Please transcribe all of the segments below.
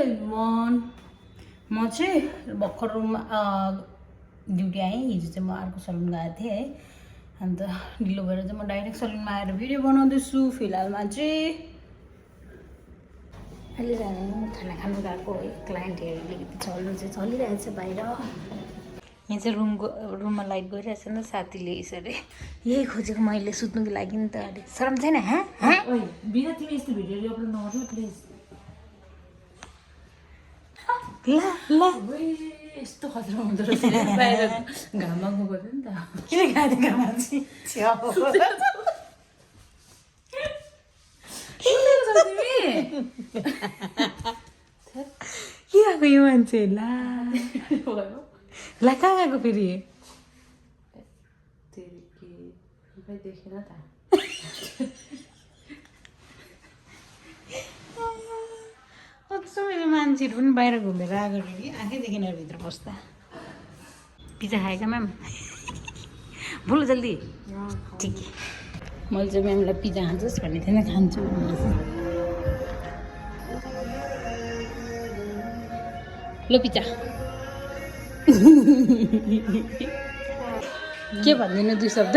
everyone म चाहिँ भर्खर रुममा ड्युटी आएँ हिजो चाहिँ म अर्को सलुन गएको थिएँ है अन्त ढिलो भएर चाहिँ म डाइरेक्ट सलुनमा आएर भिडियो बनाउँदैछु फिलहालमा चाहिँ अहिले खाना खानु गएको है क्लाइन्टहरू अलिकति चल्नु चाहिँ चलिरहेछ बाहिर यहाँ चाहिँ रुममा लाइट गइरहेछ नि त साथीले यसरी यही खोजेको मैले सुत्नुको लागि नि त अलिक शरम छैन बिना तिमी यस्तो भिडियोहरू अपलोड नगर्नु प्लिज ल ल यस्तो खतरा हुँदो रहेछ बाहिर घाममा गएको थियो नि त किन खाँदै घाममा चाहिँ के आएको यो मान्छे ला कहाँ गएको फेरि देखेन त मेरो मान्छेहरू पनि बाहिर घुमेर आएको कि आँखै देखिन भित्र पस्दा पिज्जा खाएका म्याम बोल जल्दी ठिक मैले चाहिँ म्यामलाई पिज्जा खान्छस् भन्ने थिएन खान्छु ल पिज्जा के भन्दिनँ दुई शब्द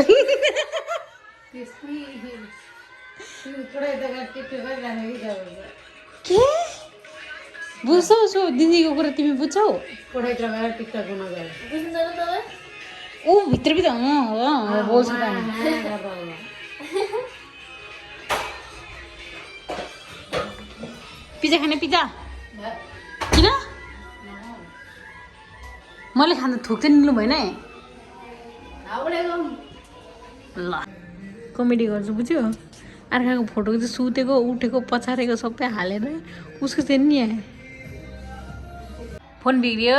के बुझ्छौ उसो दिदीको कुरा तिमी बुझ्छौ ऊ भित्र भित्र बोल्छ त पिज्जा खाने पिज्जा किन मैले खाँदा थोक्दै निल्नु भएन है ल कमेडी गर्छु बुझ्यो अर्काको फोटो चाहिँ सुतेको उठेको पछारेको सबै हालेर उसको चाहिँ नि आयो फोन बिग्रियो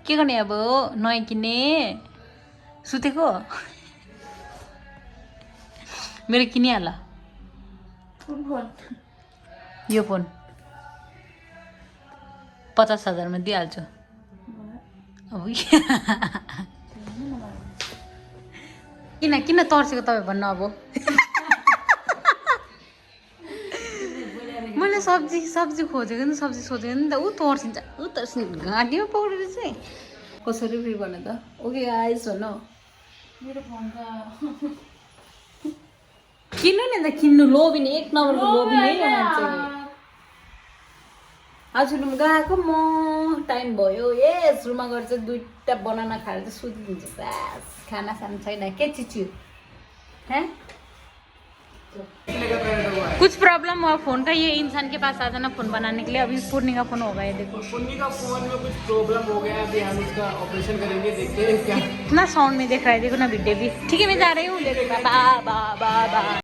के गर्ने अब नयाँ किन्ने सुतेको मेरो किनिहाल यो फोन 50,000 में दिइहाल्छु अब किन किन तर्सेको तपाईँ भन्नु अब मैले सब्जी खोजेको नि सब्जी सोचेको नि त ऊ तर्सिन्छ ऊ तर्सिन्छ घाँटीमा पक्रेर चाहिँ कसरी फ्री भन्नु त ओके आइस भन मेरो फोन त किन्नु नि त किन्नु लोभिने एक नम्बरको लोभिने मान्छे हजुर गएको म टाइम भयो यस रुममा गएर चाहिँ 2टा बनाना खाएर चाहिँ सुतिदिन्छु बास खाना साना छैन के चिच्यो हैं कुछ प्रॉब्लम हुआ फोन का ये इंसान के पास आ जाना फोन बनाने के लिए अभी पूर्णी का फोन होगा ये देखो पूर्णी का फोन में कुछ प्रॉब्लम हो गया अभी हम उसका ऑपरेशन करेंगे देखते हैं क्या इतना साउंड में देख रहा है देखो ना वीडियो भी ठीक है मैं जा रही हूँ देखो बाय बाय बाय बाय